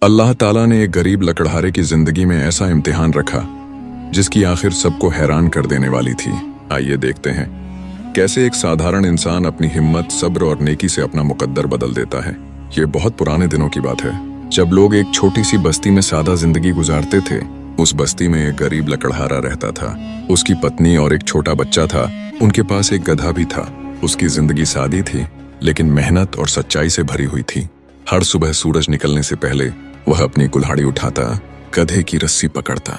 अल्लाह ताला ने एक गरीब लकड़हारे की जिंदगी में ऐसा इम्तिहान रखा जिसकी आखिर सबको हैरान कर देने वाली थी। आइए देखते हैं कैसे एक साधारण इंसान अपनी हिम्मत, सब्र और नेकी से अपना मुकद्दर बदल देता है। ये बहुत पुराने दिनों की बात है, जब लोग एक छोटी सी बस्ती में सादा जिंदगी गुजारते थे। उस बस्ती में एक गरीब लकड़हारा रहता था। उसकी पत्नी और एक छोटा बच्चा था। उनके पास एक गधा भी था। उसकी जिंदगी सादी थी, लेकिन मेहनत और सच्चाई से भरी हुई थी। हर सुबह सूरज निकलने से पहले वह अपनी कुल्हाड़ी उठाता, गधे की रस्सी पकड़ता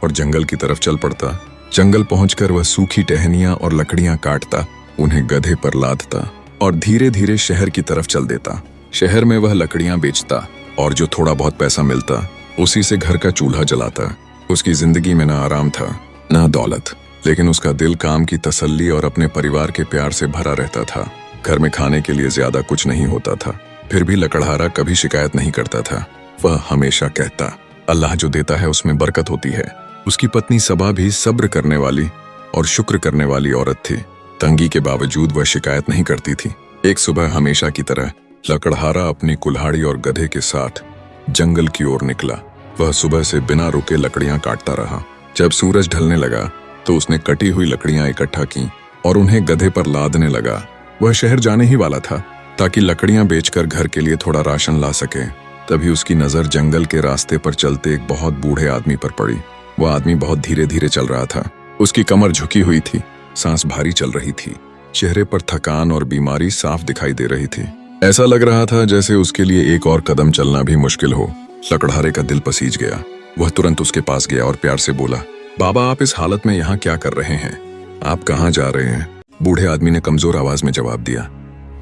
और जंगल की तरफ चल पड़ता। जंगल पहुंचकर वह सूखी टहनियां और लकड़ियां काटता, उन्हें गधे पर लादता और धीरे धीरे शहर की तरफ चल देता। शहर में वह लकड़ियां बेचता और जो थोड़ा बहुत पैसा मिलता उसी से घर का चूल्हा जलाता। उसकी जिंदगी में ना आराम था, ना दौलत, लेकिन उसका दिल काम की तसल्ली और अपने परिवार के प्यार से भरा रहता था। घर में खाने के लिए ज्यादा कुछ नहीं होता था, फिर भी लकड़हारा कभी शिकायत नहीं करता था। वह हमेशा कहता, अल्लाह जो देता है उसमें बरकत होती है। उसकी पत्नी सबा भी सब्र करने वाली और शुक्र करने वाली औरत थी। तंगी के बावजूद वह शिकायत नहीं करती थी। एक सुबह हमेशा की तरह लकड़हारा अपनी कुल्हाड़ी और गधे के साथ जंगल की ओर निकला। वह सुबह से बिना रुके लकड़ियां काटता रहा। जब सूरज ढलने लगा तो उसने कटी हुई लकड़ियां इकट्ठा की और उन्हें गधे पर लादने लगा। वह शहर जाने ही वाला था ताकि लकड़ियां बेचकर घर के लिए थोड़ा राशन ला सके। तभी उसकी नजर जंगल के रास्ते पर चलते एक बहुत बूढ़े आदमी पर पड़ी। वह आदमी बहुत धीरे धीरे चल रहा था। उसकी कमर झुकी हुई थी, सांस भारी चल रही थी, चेहरे पर थकान और बीमारी साफ दिखाई दे रही थी। ऐसा लग रहा था जैसे उसके लिए एक और कदम चलना भी मुश्किल हो। लकड़हारे का दिल पसीज गया। वह तुरंत उसके पास गया और प्यार से बोला, बाबा आप इस हालत में यहाँ क्या कर रहे हैं? आप कहाँ जा रहे हैं? बूढ़े आदमी ने कमजोर आवाज में जवाब दिया,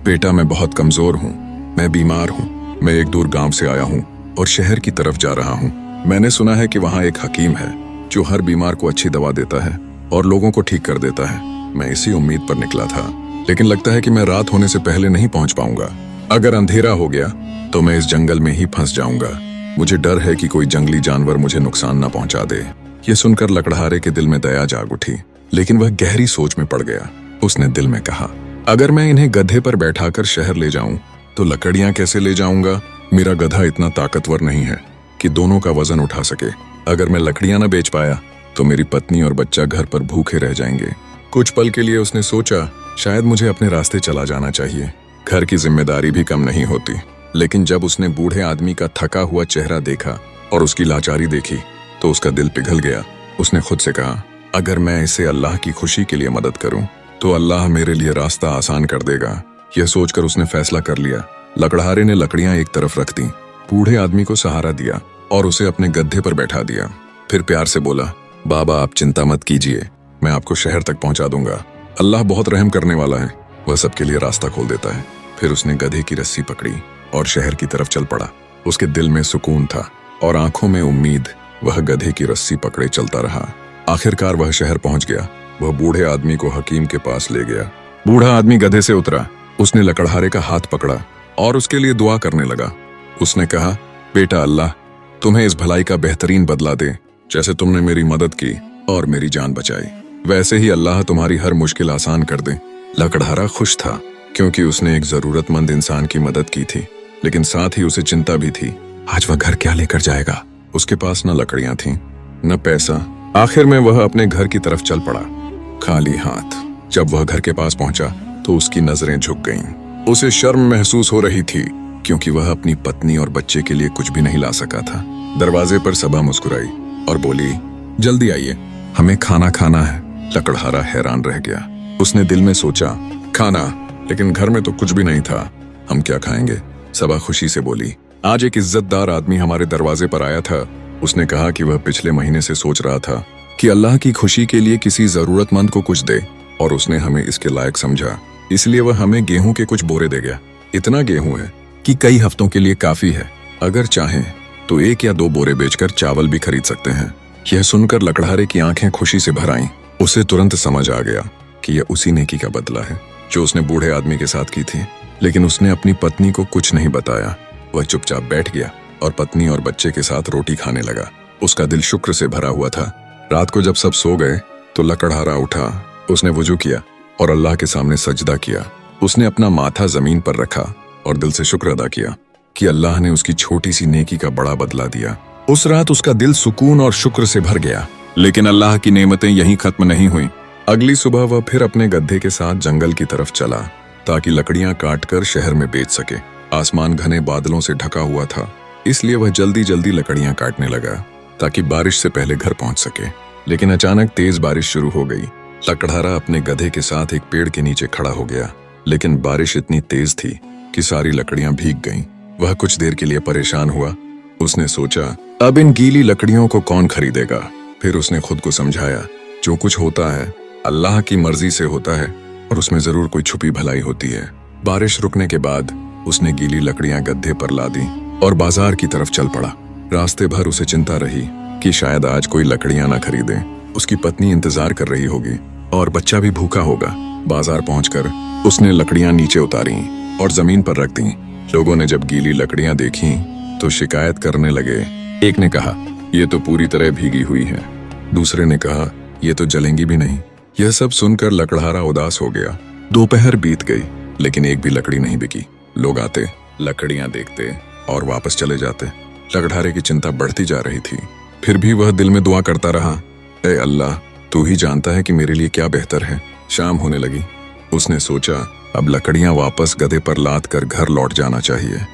बेटा मैं बहुत कमजोर हूँ, मैं बीमार हूँ। मैं एक दूर गांव से आया हूँ और शहर की तरफ जा रहा हूँ। मैंने सुना है कि वहाँ एक हकीम है जो हर बीमार को अच्छी दवा देता है और लोगों को ठीक कर देता है। मैं इसी उम्मीद पर निकला था, लेकिन लगता है कि मैं रात होने से पहले नहीं पहुँच पाऊंगा। अगर अंधेरा हो गया तो मैं इस जंगल में ही फंस जाऊंगा। मुझे डर है कि कोई जंगली जानवर मुझे नुकसान न पहुंचा दे। ये सुनकर लकड़हारे के दिल में दया जाग उठी, लेकिन वह गहरी सोच में पड़ गया। उसने दिल में कहा, अगर मैं इन्हें गधे पर बैठाकर शहर ले जाऊं तो लकड़ियां कैसे ले जाऊंगा? मेरा गधा इतना ताकतवर नहीं है कि दोनों का वजन उठा सके। अगर मैं लकड़ियां न बेच पाया तो मेरी पत्नी और बच्चा घर पर भूखे रह जाएंगे। कुछ पल के लिए उसने सोचा, शायद मुझे अपने रास्ते चला जाना चाहिए। घर की जिम्मेदारी भी कम नहीं होती। लेकिन जब उसने बूढ़े आदमी का थका हुआ चेहरा देखा और उसकी लाचारी देखी तो उसका दिल पिघल गया। उसने खुद से कहा, अगर मैं इसे अल्लाह की खुशी के लिए मदद करूं तो अल्लाह मेरे लिए रास्ता आसान कर देगा। यह सोचकर उसने फैसला कर लिया। लकड़हारे ने लकड़ियां एक तरफ रख दी, बूढ़े आदमी को सहारा दिया और उसे अपने गद्दे पर बैठा दिया। फिर प्यार से बोला, बाबा आप चिंता मत कीजिए, मैं आपको शहर तक पहुंचा दूंगा। अल्लाह बहुत रहम करने वाला है, वह सबके लिए रास्ता खोल देता है। फिर उसने गधे की रस्सी पकड़ी और शहर की तरफ चल पड़ा। उसके दिल में सुकून था और आंखों में उम्मीद। वह गधे की रस्सी पकड़े चलता रहा। आखिरकार वह शहर पहुंच गया। वह बूढ़े आदमी को हकीम के पास ले गया। बूढ़ा आदमी गधे से उतरा। उसने लकड़हारे का हाथ पकड़ा और उसके लिए दुआ करने लगा। उसने कहा, बेटा अल्लाह तुम्हें इस भलाई का बेहतरीन बदला दे। जैसे तुमने मेरी मदद की और मेरी जान बचाई, वैसे ही अल्लाह तुम्हारी हर मुश्किल आसान कर दे। लकड़हारा खुश था क्योंकि उसने एक जरूरतमंद इंसान की मदद की थी, लेकिन साथ ही उसे चिंता भी थी, आज वह घर क्या लेकर जाएगा। उसके पास न लकड़ियां थीं, न पैसा। आखिर में वह अपने घर की तरफ चल पड़ा, खाली हाथ। जब वह घर के पास पहुंचा तो उसकी नजरें झुक गईं। उसे शर्म महसूस हो रही थी क्योंकि वह अपनी पत्नी और बच्चे के लिए कुछ भी नहीं ला सका था। दरवाजे पर सबा मुस्कुराई और बोली, जल्दी आइए, हमें खाना खाना है। लकड़हारा हैरान रह गया। उसने दिल में सोचा, खाना? लेकिन घर में तो कुछ भी नहीं था, हम क्या खाएंगे? सबा खुशी से बोली, आज एक इज्जतदार आदमी हमारे दरवाजे पर आया था। उसने कहा कि वह पिछले महीने से सोच रहा था कि अल्लाह की खुशी के लिए किसी जरूरतमंद को कुछ दे, और उसने हमें इसके लायक समझा, इसलिए वह हमें गेहूं के कुछ बोरे दे गया। इतना गेहूं है कि कई हफ्तों के लिए काफी है। अगर चाहें तो 1 या 2 बोरे बेचकर चावल भी खरीद सकते हैं। यह सुनकर लकड़हारे की आंखें खुशी से भर आईं। उसे तुरंत समझ आ गया कि यह उसी नेकी का बदला है जो उसने बूढ़े आदमी के साथ की थी। लेकिन उसने अपनी पत्नी को कुछ नहीं बताया। वह चुपचाप बैठ गया और पत्नी और बच्चे के साथ रोटी खाने लगा। उसका दिल शुक्र से भरा हुआ था। रात को जब सब सो गए तो लकड़हारा उठा। उसने वुजू किया और अल्लाह के सामने सजदा किया। उसने अपना माथा जमीन पर रखा और दिल से शुक्र अदा किया कि अल्लाह ने उसकी छोटी सी नेकी का बड़ा बदला दिया। उस रात उसका दिल सुकून और शुक्र से भर गया। लेकिन अल्लाह की नेमतें यहीं खत्म नहीं हुई। अगली सुबह वह फिर अपने गधे के साथ जंगल की तरफ चला ताकि लकड़ियां काटकर शहर में बेच सके। आसमान घने बादलों से ढका हुआ था, इसलिए वह जल्दी जल्दी लकड़ियां काटने लगा ताकि बारिश से पहले घर पहुंच सके। लेकिन अचानक तेज बारिश शुरू हो गई। लकड़हारा अपने गधे के साथ एक पेड़ के नीचे खड़ा हो गया, लेकिन बारिश इतनी तेज थी कि सारी लकड़ियां भीग गईं। वह कुछ देर के लिए परेशान हुआ। उसने सोचा, अब इन गीली लकड़ियों को कौन खरीदेगा। फिर उसने खुद को समझाया, जो कुछ होता है अल्लाह की मर्जी से होता है और उसमें जरूर कोई छुपी भलाई होती है। बारिश रुकने के बाद उसने गीली लकड़ियां गड्ढे पर ला दी और बाजार की तरफ चल पड़ा। रास्ते भर उसे चिंता रही कि शायद आज कोई लकड़ियां ना खरीदे। उसकी पत्नी इंतजार कर रही होगी और बच्चा भी भूखा होगा। बाजार पहुंचकर उसने लकड़ियां नीचे उतारी और जमीन पर रख दी। लोगों ने जब गीली लकड़ियां देखी तो शिकायत करने लगे। एक ने कहा, ये तो पूरी तरह भीगी हुई है। दूसरे ने कहा, ये तो जलेंगी भी नहीं। यह सब सुनकर लकड़हारा उदास हो गया। दोपहर बीत गई, लेकिन एक भी लकड़ी नहीं बिकी। लोग आते, लकड़ियां देखते और वापस चले जाते। लकड़हारे की चिंता बढ़ती जा रही थी। फिर भी वह दिल में दुआ करता रहा, ए अल्लाह, तू ही जानता है कि मेरे लिए क्या बेहतर है। शाम होने लगी। उसने सोचा, अब लकड़ियां वापस गधे पर लाद कर घर लौट जाना चाहिए।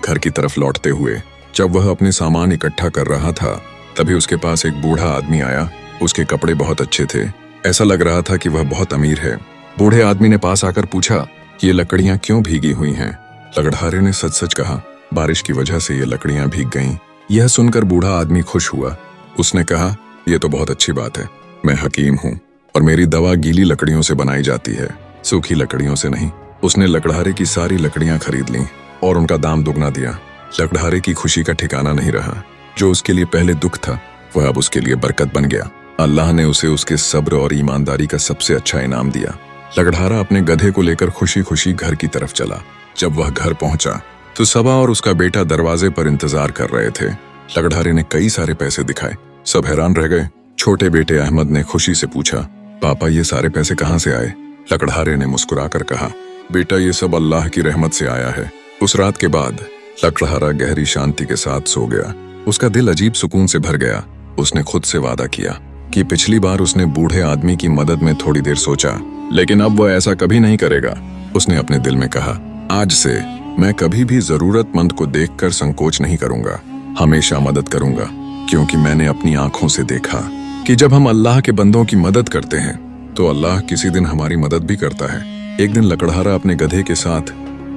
घर की तरफ लौटते हुए जब वह अपने सामान इकट्ठा कर रहा था, तभी उसके पास एक बूढ़ा आदमी आया। उसके कपड़े बहुत अच्छे थे, ऐसा लग रहा था कि वह बहुत अमीर है। बूढ़े आदमी ने पास आकर पूछा, ये लकड़ियां क्यों भीगी हुई हैं? लकड़हारे ने सच सच कहा, बारिश की वजह से ये लकड़ियां भीग गईं। यह सुनकर बूढ़ा आदमी खुश हुआ। उसने कहा, यह तो बहुत अच्छी बात है। मैं हकीम हूँ और मेरी दवा गीली लकड़ियों से बनाई जाती है, सूखी लकड़ियों से नहीं। उसने लकड़हारे की सारी लकड़ियां खरीद लीं और उनका दाम दुगना दिया। लकड़हारे की खुशी का ठिकाना नहीं रहा। जो उसके लिए पहले दुख था, वह अब उसके लिए बरकत बन गया। अल्लाह ने उसे उसके सब्र और ईमानदारी का सबसे अच्छा इनाम दिया। लकड़हारा अपने गधे को लेकर खुशी खुशी घर की तरफ चला। जब वह घर पहुंचा तो सबा और उसका बेटा दरवाजे पर इंतजार कर रहे थे। लकड़हारे ने कई सारे पैसे दिखाए, सब हैरान रह गए। छोटे बेटे अहमद ने खुशी से पूछा, पापा ये सारे पैसे कहाँ से आए? लकड़हारे ने मुस्कुराकर कहा, बेटा ये सब अल्लाह की रहमत से आया है। उस रात के बाद लकड़हारा गहरी शांति के साथ सो गया। उसका दिल अजीब सुकून से भर गया। उसने खुद से वादा किया कि पिछली बार उसने बूढ़े आदमी की मदद में थोड़ी देर सोचा, लेकिन अब वह ऐसा कभी नहीं करेगा। उसने अपने दिल में कहा, आज से मैं कभी भी जरूरतमंद को देखकर संकोच नहीं करूंगा, हमेशा मदद करूंगा, क्योंकि मैंने अपनी आंखों से देखा कि जब हम अल्लाह के बंदों की मदद करते हैं तो अल्लाह किसी दिन हमारी मदद भी करता है। एक दिन लकड़हारा अपने गधे के साथ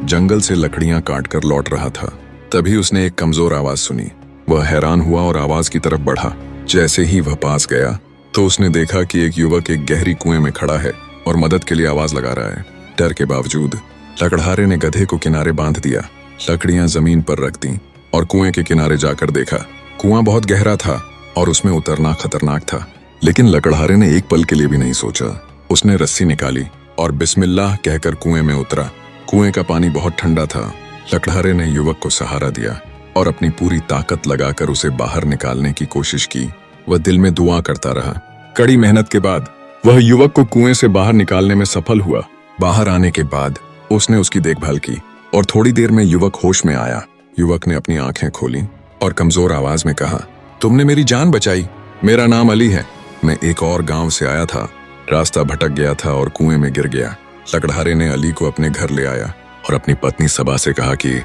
जंगल से लकड़ियां काटकर लौट रहा था। तभी उसने एक कमजोर आवाज सुनी। वह हैरान हुआ और आवाज की तरफ बढ़ा। जैसे ही वह पास गया तो उसने देखा कि एक युवक एक गहरी कुएं में खड़ा है और मदद के लिए आवाज लगा रहा है। डर के बावजूद लकड़हारे ने गधे को किनारे बांध दिया, लकड़ियां जमीन पर रख दी और कुएं के किनारे जाकर देखा। कुआं बहुत गहरा था और उसमें उतरना खतरनाक था, लेकिन लकड़हारे ने एक पल के लिए भी नहीं सोचा। उसने रस्सी निकाली और बिस्मिल्लाह कहकर कुएं में उतरा। कुएं का पानी बहुत ठंडा था। लकड़हारे ने युवक को सहारा दिया और अपनी पूरी ताकत लगाकर उसे बाहर निकालने की कोशिश की। वह दिल में दुआ करता रहा। कड़ी मेहनत के बाद वह युवक को कुएं से बाहर निकालने में सफल हुआ। बाहर आने के बाद उसने उसकी देखभाल की और थोड़ी देर में युवक होश में आया। युवक ने अपनी आंखें खोली और कमजोर आवाज में कहा, तुमने मेरी जान बचाई। मेरा नाम अली है। मैं एक और गांव से आया था, रास्ता भटक गया था और कुएं में गिर गया। लकड़हारे ने अली को अपने घर ले आया और अपनी पत्नी सबा से कहा कि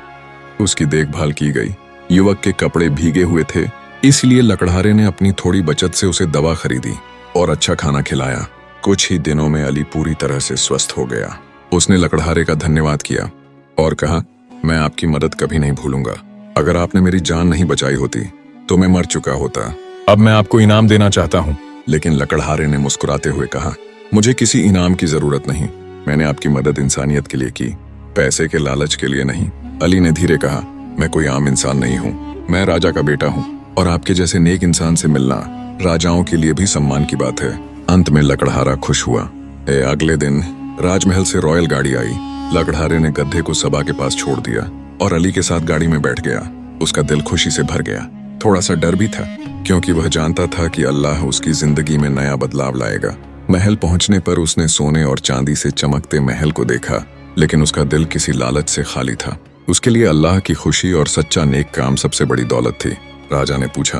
उसकी देखभाल की गई। युवक के कपड़े भीगे हुए थे, इसलिए लकड़हारे ने अपनी थोड़ी बचत से उसे दवा खरीदी और अच्छा खाना खिलाया। कुछ ही दिनों में अली पूरी तरह से स्वस्थ हो गया। उसने लकड़हारे का धन्यवाद किया और कहा, मैं आपकी मदद कभी नहीं भूलूंगा। अगर आपने मेरी जान नहीं बचाई होती तो मैं मर चुका होता। अब मैं आपको इनाम देना चाहता हूँ। लेकिन लकड़हारे ने मुस्कुराते हुए कहा, मुझे किसी इनाम की जरूरत नहीं। मैंने आपकी मदद इंसानियत के लिए की, पैसे के लालच के लिए नहीं। अली ने धीरे कहा, मैं कोई आम इंसान नहीं हूँ, मैं राजा का बेटा हूँ और आपके जैसे नेक इंसान से मिलना राजाओं के लिए भी सम्मान की बात है। अंत में लकड़हारा खुश हुआ। अगले दिन राजमहल से रॉयल गाड़ी आई। लकड़हारे ने गधे को सबा के पास छोड़ दिया और अली के साथ गाड़ी में बैठ गया। उसका दिल खुशी से भर गया। थोड़ा सा डर भी था, क्योंकि वह जानता था कि अल्लाह उसकी जिंदगी में नया बदलाव लाएगा। महल पहुंचने पर उसने सोने और चांदी से चमकते महल को देखा, लेकिन उसका दिल किसी लालच से खाली था। उसके लिए अल्लाह की खुशी और सच्चा नेक काम सबसे बड़ी दौलत थी। राजा ने पूछा,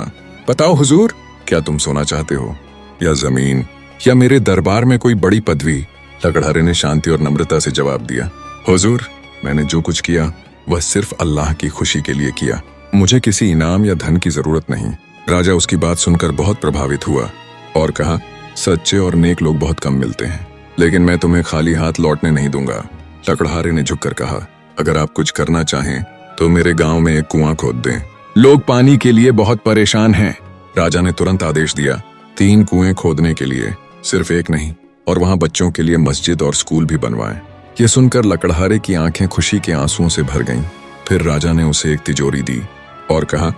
बताओ हुजूर, क्या तुम सोना चाहते हो, या जमीन, या मेरे दरबार में कोई बड़ी पदवी? लकड़हारे ने शांति और नम्रता से जवाब दिया, हुजूर, मैंने जो कुछ किया वह सिर्फ अल्लाह की खुशी के लिए किया। मुझे किसी इनाम या धन की जरूरत नहीं। राजा उसकी बात सुनकर बहुत प्रभावित हुआ और कहा, सच्चे और नेक लोग बहुत कम मिलते हैं, लेकिन मैं तुम्हें खाली हाथ लौटने नहीं दूंगा। लकड़हारे ने झुककर कहा, अगर आप कुछ करना चाहें तो मेरे गांव में एक कुआं खोद दें। लोग पानी के लिए बहुत परेशान हैं। राजा ने तुरंत आदेश दिया, 3 कुएं खोदने के लिए, सिर्फ एक नहीं, और वहां बच्चों के लिए मस्जिद और स्कूल भी बनवाएं। ये सुनकर लकड़हारे की आंखें खुशी के आंसुओं से भर गईं। फिर राजा ने उसे एक तिजोरी दी और कहा,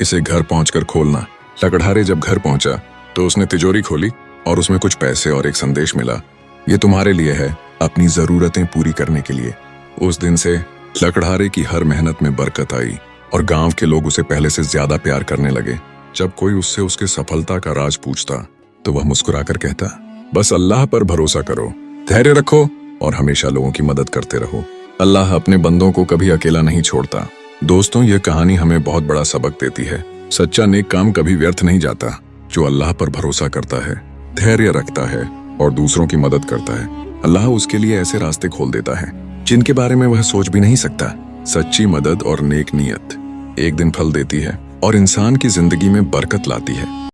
इसे घर पहुंचकर खोलना। लकड़हारे जब घर पहुंचा तो उसने तिजोरी खोली और उसमें कुछ पैसे और एक संदेश मिला, ये तुम्हारे लिए है, अपनी जरूरतें पूरी करने के लिए। उस दिन से लकड़हारे की हर मेहनत में बरकत आई और गांव के लोग उसे पहले से ज्यादा प्यार करने लगे। जब कोई उससे उसके सफलता का राज पूछता तो वह मुस्कुराकर कहता, बस अल्लाह पर भरोसा करो, धैर्य रखो और हमेशा लोगों की मदद करते रहो। अल्लाह अपने बंदों को कभी अकेला नहीं छोड़ता। दोस्तों, यह कहानी हमें बहुत बड़ा सबक देती है। सच्चा नेक काम कभी व्यर्थ नहीं जाता। जो अल्लाह पर भरोसा करता है, धैर्य रखता है और दूसरों की मदद करता है, अल्लाह उसके लिए ऐसे रास्ते खोल देता है जिनके बारे में वह सोच भी नहीं सकता। सच्ची मदद और नेक नीयत एक दिन फल देती है और इंसान की जिंदगी में बरकत लाती है।